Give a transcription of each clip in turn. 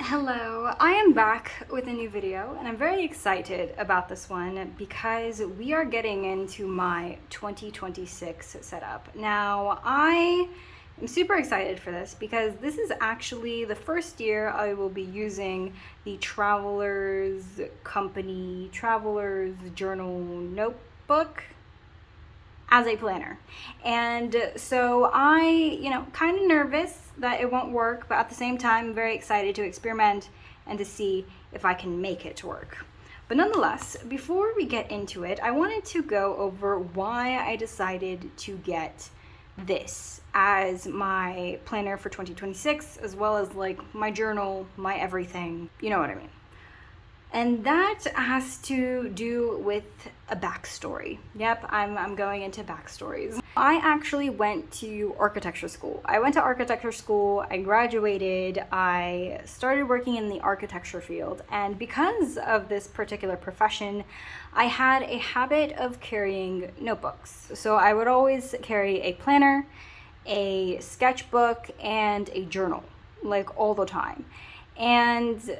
Hello, I am back with a new video and I'm very excited about this one because we are getting into my 2026 setup. Now, I am super excited for this because this is actually the first year I will be using the Travelers Company Travelers Journal notebook as a planner. And so kind of nervous that it won't work, but at the same time, very excited to experiment and to see if I can make it work. But nonetheless, before we get into it, I wanted to go over why I decided to get this as my planner for 2026, as well as like my journal, my everything, you know what I mean. And that has to do with a backstory. Yep, I'm going into backstories. I actually went to architecture school. I graduated, I started working in the architecture field, and because of this particular profession, I had a habit of carrying notebooks. So I would always carry a planner, a sketchbook, and a journal, like all the time. And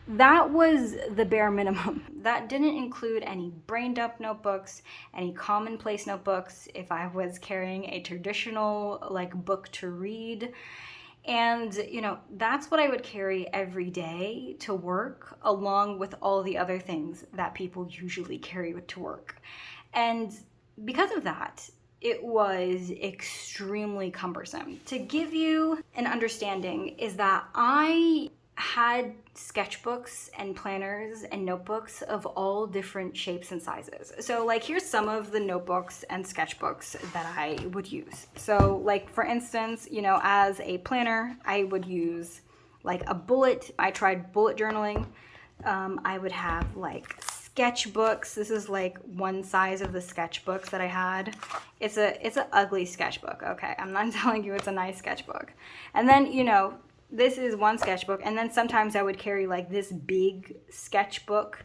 that was the bare minimum. That didn't include any brain dump notebooks, any commonplace notebooks, if I was carrying a traditional like book to read. And that's what I would carry every day to work, along with all the other things that people usually carry to work. And because of that, it was extremely cumbersome. To give you an understanding is that I had sketchbooks and planners and notebooks of all different shapes and sizes. So like here's some of the notebooks and sketchbooks that I would use. So like for instance, as a planner, I would use like a bullet. I tried bullet journaling. I would have like sketchbooks. This is like one size of the sketchbooks that I had. It's an ugly sketchbook. Okay, I'm not telling you it's a nice sketchbook. And then this is one sketchbook, and then sometimes I would carry like this big sketchbook.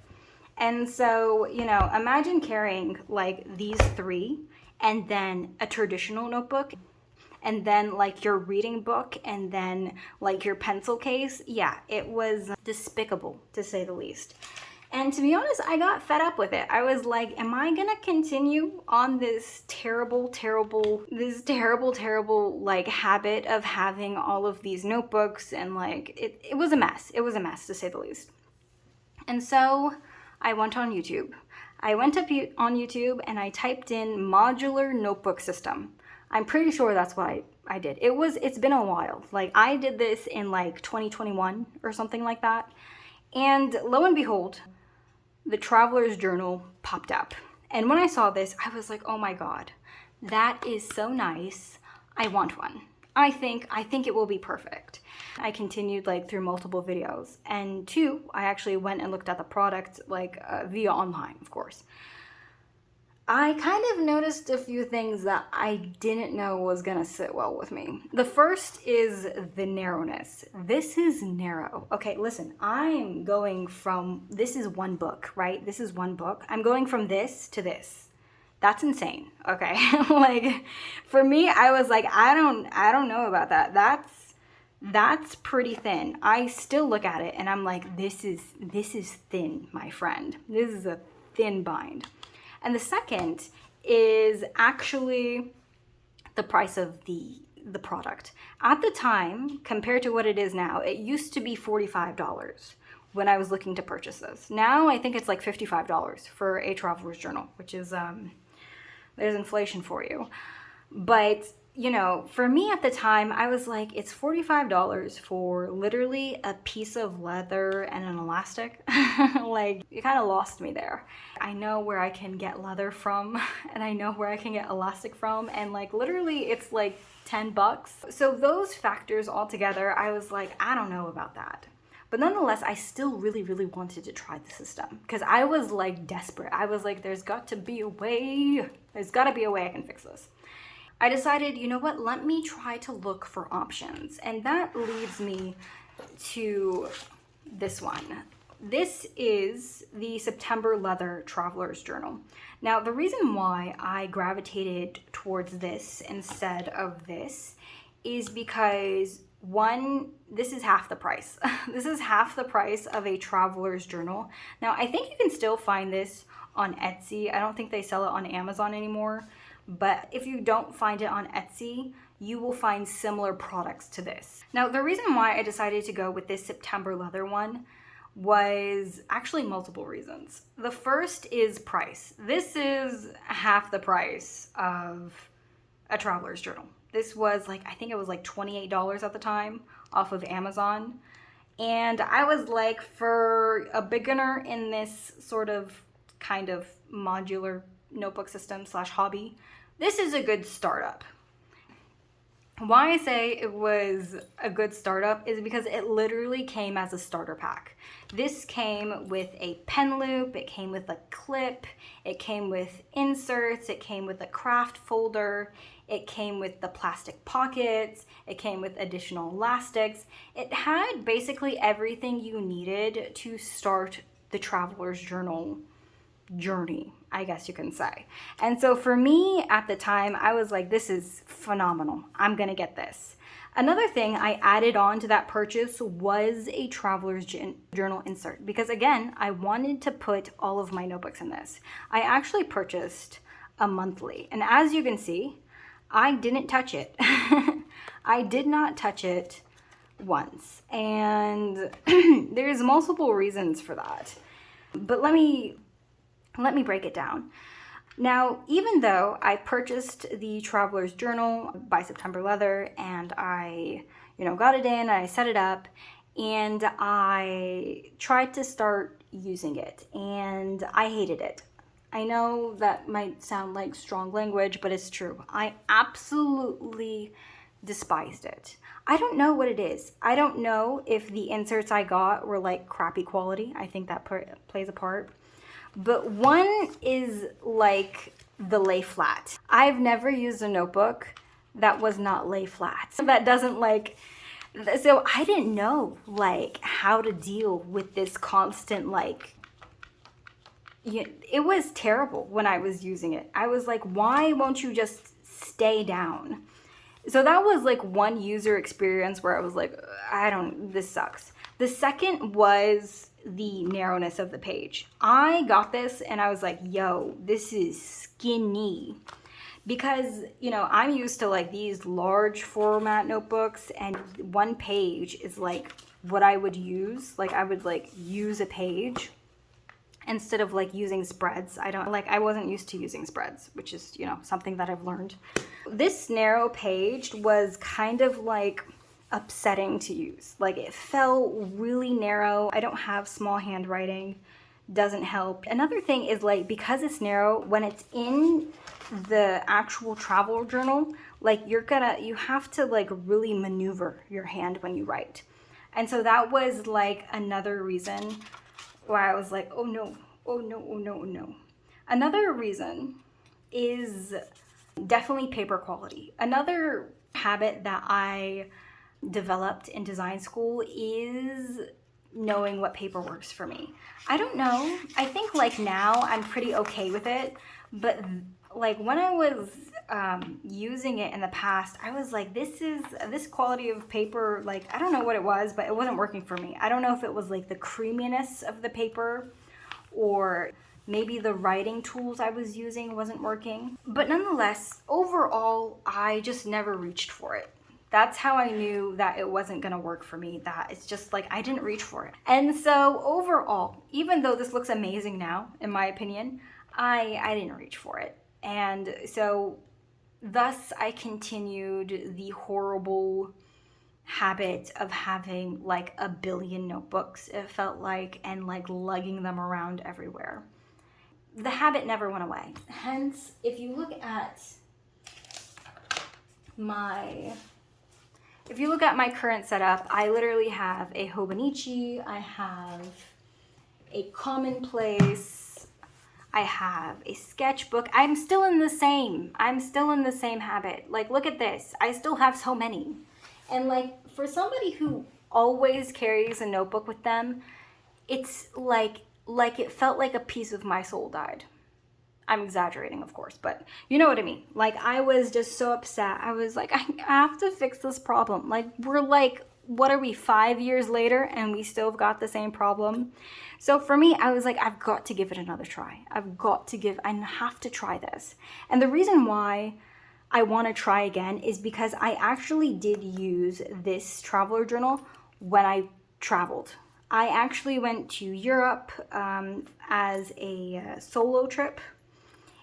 And so, imagine carrying like these three and then a traditional notebook and then like your reading book and then like your pencil case. Yeah, it was despicable to say the least. And to be honest, I got fed up with it. I was like, am I gonna continue on this terrible like habit of having all of these notebooks? And like, it was a mess. It was a mess to say the least. And so I went on YouTube. I went up on YouTube and I typed in modular notebook system. I'm pretty sure that's what I did. It's been a while. Like I did this in like 2021 or something like that. And lo and behold, the Traveler's Journal popped up. And when I saw this, I was like, oh my God, that is so nice. I want one. I think it will be perfect. I continued like through multiple videos. And two, I actually went and looked at the product like via online, of course. I kind of noticed a few things that I didn't know was gonna sit well with me. The first is the narrowness. This is narrow. Okay, listen, I'm going from, this is one book, right? This is one book. I'm going from this to this. That's insane, okay? Like, for me, I was like, I don't know about that. That's pretty thin. I still look at it and I'm like, this is thin, my friend. This is a thin bind. And the second is actually the price of the product. At the time, compared to what it is now, it used to be $45 when I was looking to purchase this. Now I think it's like $55 for a Traveler's Journal, which is, there's inflation for you. But for me at the time, I was like, it's $45 for literally a piece of leather and an elastic. Like, you kind of lost me there. I know where I can get leather from, and I know where I can get elastic from, and like literally it's like $10. So those factors all together, I was like, I don't know about that. But nonetheless, I still really, really wanted to try the system because I was like desperate. I was like, there's got to be a way. There's got to be a way I can fix this. I decided, you know what, let me try to look for options. And that leads me to this one. This is the September Leather Traveler's Journal. Now, the reason why I gravitated towards this instead of this is because One, this is half the price. This is half the price of a traveler's journal. Now, I think you can still find this on Etsy. I don't think they sell it on Amazon anymore. But if you don't find it on Etsy, you will find similar products to this. Now, the reason why I decided to go with this September leather one was actually multiple reasons. The first is price. This is half the price of a traveler's journal. This was like, I think it was like $28 at the time off of Amazon. And I was like, for a beginner in this sort of kind of modular notebook system / hobby, this is a good startup. Why I say it was a good startup is because it literally came as a starter pack. This came with a pen loop, it came with a clip, it came with inserts, it came with a craft folder, it came with the plastic pockets, it came with additional elastics. It had basically everything you needed to start the traveler's journal journey, I guess you can say. And so for me at the time, I was like, this is phenomenal. I'm gonna get this. Another thing I added on to that purchase was a traveler's journal insert because again, I wanted to put all of my notebooks in this. I actually purchased a monthly, and as you can see, I didn't touch it. I did not touch it once, and there's multiple reasons for that. But let me break it down. Now, even though I purchased the Traveler's Journal by September Leather and I, got it in, I set it up, and I tried to start using it, and I hated it. I know that might sound like strong language, but it's true. I absolutely despised it. I don't know what it is. I don't know if the inserts I got were like crappy quality. I think that plays a part. But one is like the lay flat. I've never used a notebook that was not lay flat. That doesn't so I didn't know how to deal with this constant it was terrible when I was using it. I was like, why won't you just stay down? So that was one user experience where I was like, this sucks. The second was the narrowness of the page. I got this and I was like, yo, this is skinny. Because, I'm used to these large format notebooks, and one page is what I would use. I would use a page instead of using spreads. I wasn't used to using spreads, which is, something that I've learned. This narrow page was kind of upsetting to use. It felt really narrow. I don't have small handwriting, doesn't help. Another thing is because it's narrow, when it's in the actual travel journal, you have to really maneuver your hand when you write. And so that was another reason why I was like, oh no. Another reason is definitely paper quality. Another habit that I developed in design school is knowing what paper works for me. I don't know. I think now I'm pretty okay with it, but when I was using it in the past, I was like, this quality of paper, I don't know what it was, but it wasn't working for me. I don't know if it was the creaminess of the paper, or maybe the writing tools I was using wasn't working. But nonetheless, overall, I just never reached for it. That's how I knew that it wasn't gonna work for me, that it's just I didn't reach for it. And so overall, even though this looks amazing now, in my opinion, I didn't reach for it. And so thus I continued the horrible habit of having a billion notebooks, it felt and lugging them around everywhere. The habit never went away. Hence, if you look at my current setup, I literally have a Hobonichi, I have a Commonplace, I have a sketchbook. I'm still in the same habit. Look at this. I still have so many. And for somebody who always carries a notebook with them, it's it felt like a piece of my soul died. I'm exaggerating, of course, but you know what I mean. Like, I was just so upset. I was like, I have to fix this problem. Like, we're like, what are we, 5 years later, and we still have got the same problem? So for me, I was like, I've got to give it another try. I have to try this. And the reason why I want to try again is because I actually did use this traveler journal when I traveled. I actually went to Europe as a solo trip,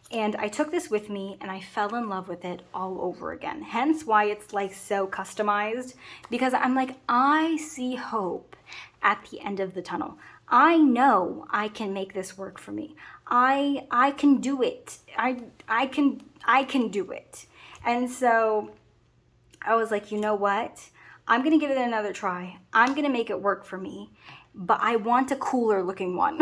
and I took this with me and I fell in love with it all over again. Hence why it's like so customized, because I'm like, I see hope at the end of the tunnel. I know I can make this work for me. I can do it. I can do it. And so I was like, you know what? I'm going to give it another try. I'm going to make it work for me, but I want a cooler looking one.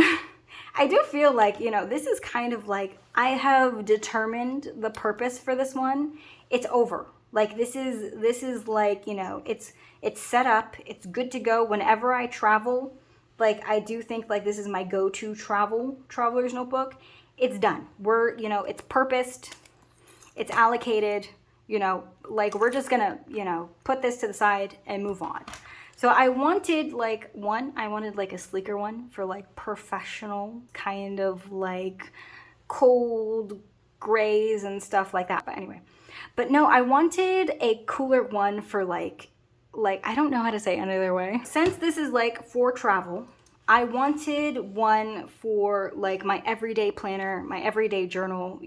I do feel like, this is kind of like, I have determined the purpose for this one. It's over. Like, this is like, it's set up. It's good to go whenever I travel. Like, I do think like this is my go-to traveler's notebook. It's done. It's purposed. It's allocated. Like, we're just gonna, put this to the side and move on. So I wanted like a sleeker one for like professional kind of like cold grays and stuff like that. But no, I wanted a cooler one for like I don't know how to say it any other way. Since this is like for travel, I wanted one for like my everyday planner, my everyday journal,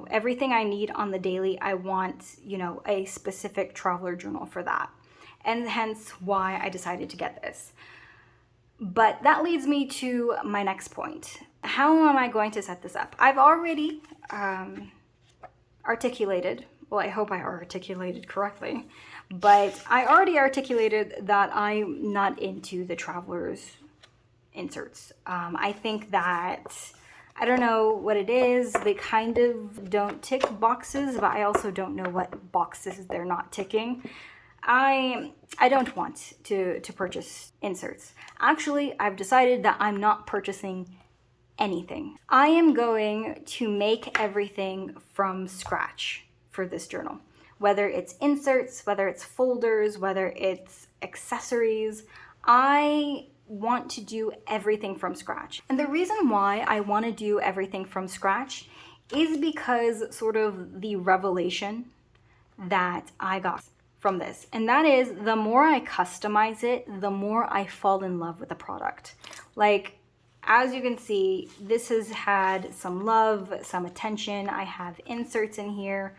everything I need on the daily. I want, a specific traveler journal for that. And hence why I decided to get this. But that leads me to my next point. How am I going to set this up? I've already articulated, well, I hope I articulated correctly, but I already articulated that I'm not into the traveler's inserts. I think that, I don't know what it is, they kind of don't tick boxes, but I also don't know what boxes they're not ticking. I don't want to purchase inserts. Actually, I've decided that I'm not purchasing anything. I am going to make everything from scratch for this journal. Whether it's inserts, whether it's folders, whether it's accessories, I want to do everything from scratch. And the reason why I want to do everything from scratch is because sort of the revelation that I got from this. And that is, the more I customize it, the more I fall in love with the product. Like, as you can see, this has had some love, some attention. I have inserts in here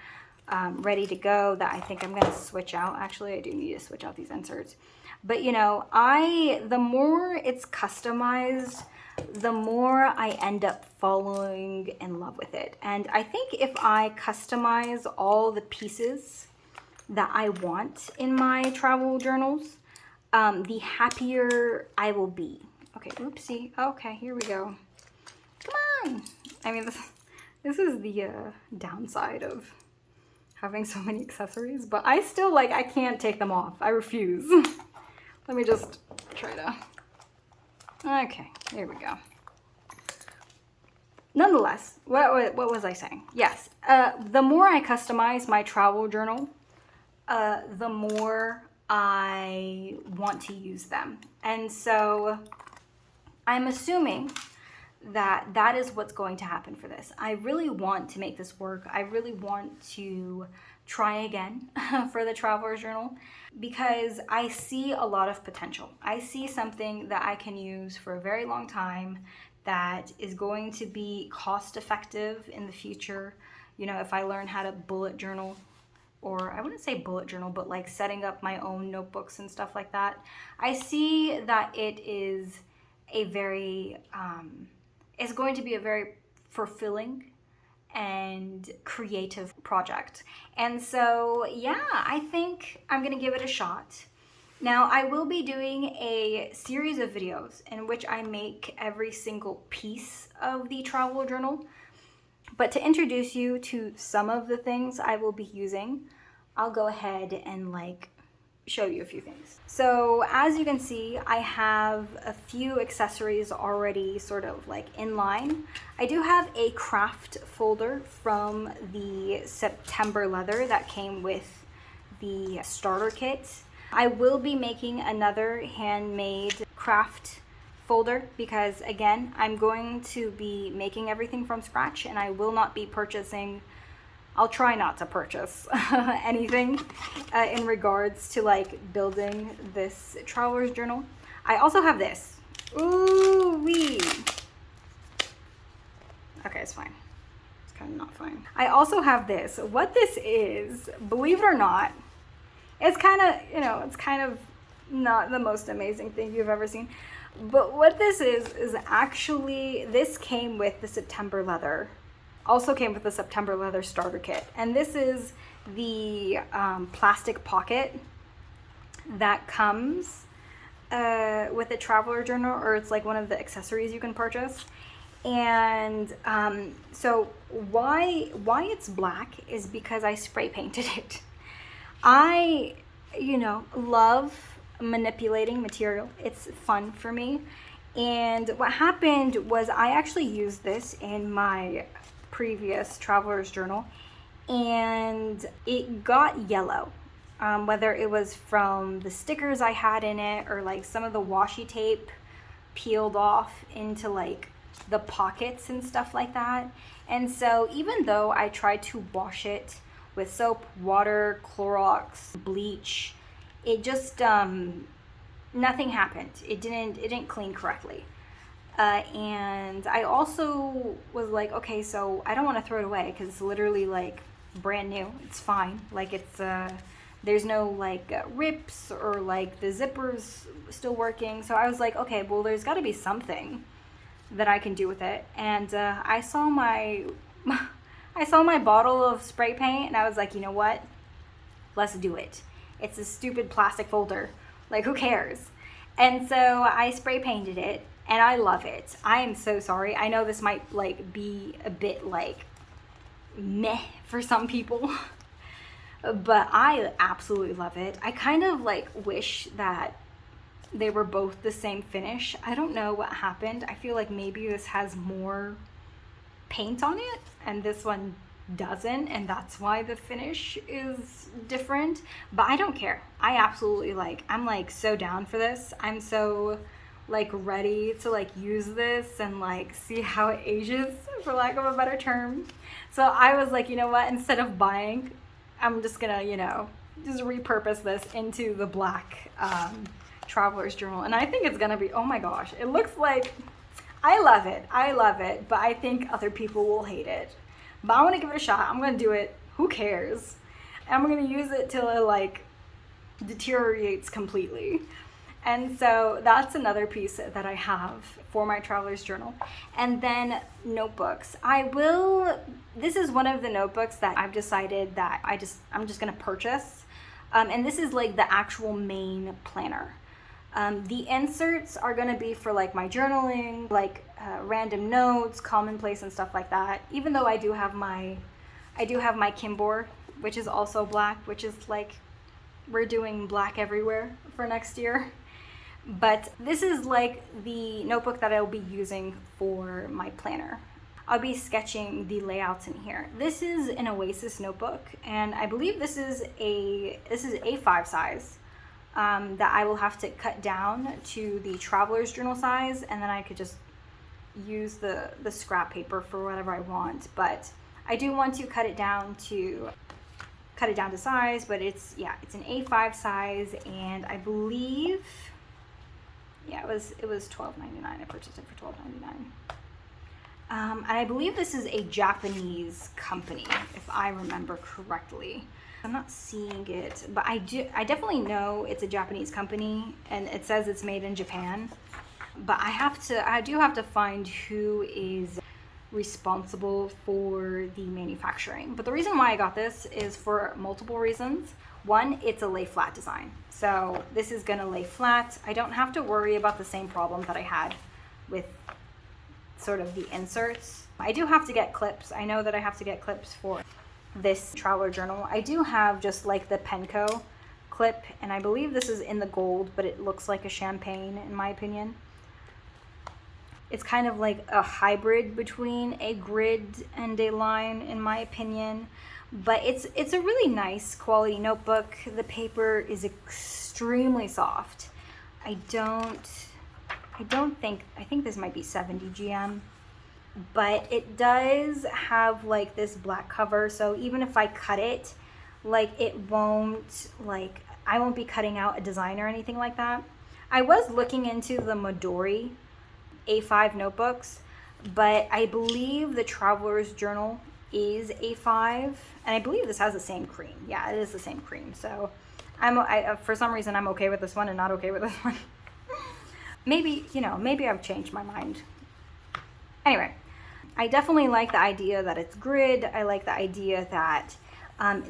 ready to go that I think I'm going to switch out. Actually, I do need to switch out these inserts. But the more it's customized, the more I end up falling in love with it. And I think if I customize all the pieces that I want in my travel journals, the happier I will be. Okay, oopsie. Okay, here we go. Come on. I mean, this is the downside of having so many accessories, but I still I can't take them off. I refuse. Let me just try to. Okay, here we go. Nonetheless, what was I saying? Yes, the more I customize my travel journal, the more I want to use them. And so I'm assuming that that is what's going to happen for this. I really want to make this work. I really want to try again for the Traveler's Journal because I see a lot of potential. I see something that I can use for a very long time that is going to be cost effective in the future. If I learn how to bullet journal, or I wouldn't say bullet journal, but like setting up my own notebooks and stuff like that, I see that it is a very, it's going to be a very fulfilling and creative project. And so, yeah, I think I'm gonna give it a shot. Now, I will be doing a series of videos in which I make every single piece of the travel journal. But to introduce you to some of the things I will be using, I'll go ahead and show you a few things. So as you can see, I have a few accessories already sort of like in line. I do have a craft folder from the September leather that came with the starter kit. I will be making another handmade craft folder because, again, I'm going to be making everything from scratch, and I will not be purchasing, I'll try not to purchase anything in regards to like building this traveler's journal. I also have this. Ooh wee. Okay, it's fine. It's kind of not fine. I also have this. What this is, believe it or not, it's kind of, you know, it's kind of not the most amazing thing you've ever seen. But what this is actually, this came with the September leather. Also came with the September leather starter kit. And this is the plastic pocket that comes with a traveler journal, or it's like one of the accessories you can purchase. And so why it's black is because I spray painted it. I, you know, love manipulating material. It's fun for me. And what happened was I actually used this in my previous traveler's journal, and it got yellow. Whether it was from the stickers I had in it, or like some of the washi tape peeled off into like the pockets and stuff like that. And so even though I tried to wash it with soap, water, Clorox, bleach, it just nothing happened. It didn't clean correctly. And I also was like, okay, so I don't want to throw it away because it's literally like brand new. It's fine. Like it's there's no like rips, or like the zipper's still working. So I was like, okay, well, there's got to be something that I can do with it. And I saw my bottle of spray paint, and I was like, you know what? Let's do it. It's a stupid plastic folder. Like, who cares? And so I spray painted it, and I love it. I am so sorry. I know this might like be a bit like meh for some people, but I absolutely love it. I kind of like wish that they were both the same finish. I don't know what happened. I feel like maybe this has more paint on it and this one doesn't, and that's why the finish is different. But I don't care. I absolutely I'm like so down for this. I'm so like ready to like use this and like see how it ages, for lack of a better term. So I was like, you know what, instead of buying, I'm just gonna, you know, just repurpose this into the black traveler's journal. And I think it's gonna be, oh my gosh, it looks like, I love it, but I think other people will hate it. But I want to give it a shot. I'm gonna do it. Who cares? I'm gonna use it till it like deteriorates completely. And so that's another piece that I have for my traveler's journal. And then notebooks. This is one of the notebooks that I've decided that I'm just gonna purchase. And this is like the actual main planner. The inserts are gonna be for like my journaling, like random notes, commonplace and stuff like that. Even though I do have my Kimbor, which is also black, which is like, we're doing black everywhere for next year. But this is like the notebook that I'll be using for my planner. I'll be sketching the layouts in here. This is an Oasis notebook, and I believe this is A5 size that I will have to cut down to the traveler's journal size, and then I could just use the scrap paper for whatever I want. But I do want to cut it down to size, but it's an A5 size, and I believe, yeah, it was $12.99. I purchased it for $12.99. And I believe this is a Japanese company, if I remember correctly. I'm not seeing it, but I definitely know it's a Japanese company, and it says it's made in Japan. But I do have to find who is responsible for the manufacturing. But the reason why I got this is for multiple reasons. One, it's a lay flat design. So this is gonna lay flat. I don't have to worry about the same problem that I had with sort of the inserts. I do have to get clips. I know that I have to get clips for this traveler journal. I do have just like the Penco clip, and I believe this is in the gold, but it looks like a champagne in my opinion. It's kind of like a hybrid between a grid and a line in my opinion, but it's a really nice quality notebook. The paper is extremely soft. I think this might be 70 GM, but it does have like this black cover, so even if I cut it, like it won't, like I won't be cutting out a design or anything like that. I was looking into the Midori A5 notebooks, but I believe the Traveler's Journal is A5, and I believe this has the same cream. Yeah, it is the same cream. So for some reason I'm okay with this one and not okay with this one. Maybe, you know, maybe I've changed my mind. Anyway, I definitely like the idea that it's grid. I like the idea that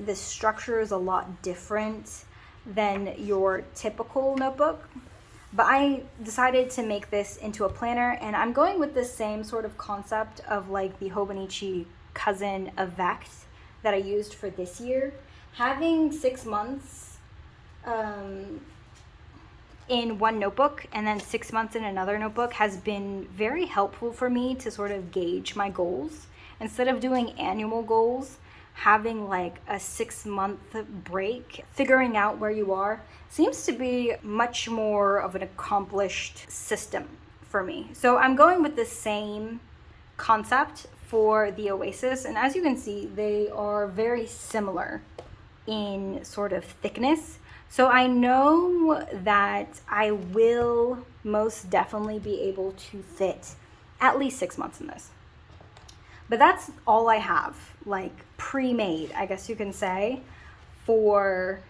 the structure is a lot different than your typical notebook. But I decided to make this into a planner, and I'm going with the same sort of concept of like the Hobonichi Cousin Effect that I used for this year. Having 6 months in one notebook and then 6 months in another notebook has been very helpful for me to sort of gauge my goals. Instead of doing annual goals, having like a 6 month break, figuring out where you are, seems to be much more of an accomplished system for me. So I'm going with the same concept for the Oasis, and as you can see, they are very similar in sort of thickness. So I know that I will most definitely be able to fit at least 6 months in this. But that's all I have, like pre-made, I guess you can say, for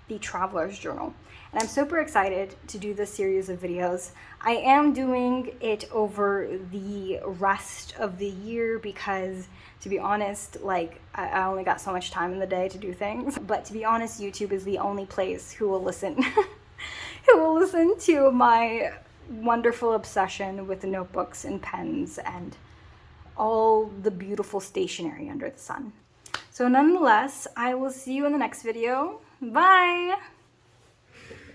the Traveler's Journal. And I'm super excited to do this series of videos. I am doing it over the rest of the year because, to be honest, like I only got so much time in the day to do things. But to be honest, YouTube is the only place who will listen to my wonderful obsession with notebooks and pens and all the beautiful stationery under the sun. So nonetheless, I will see you in the next video. Bye!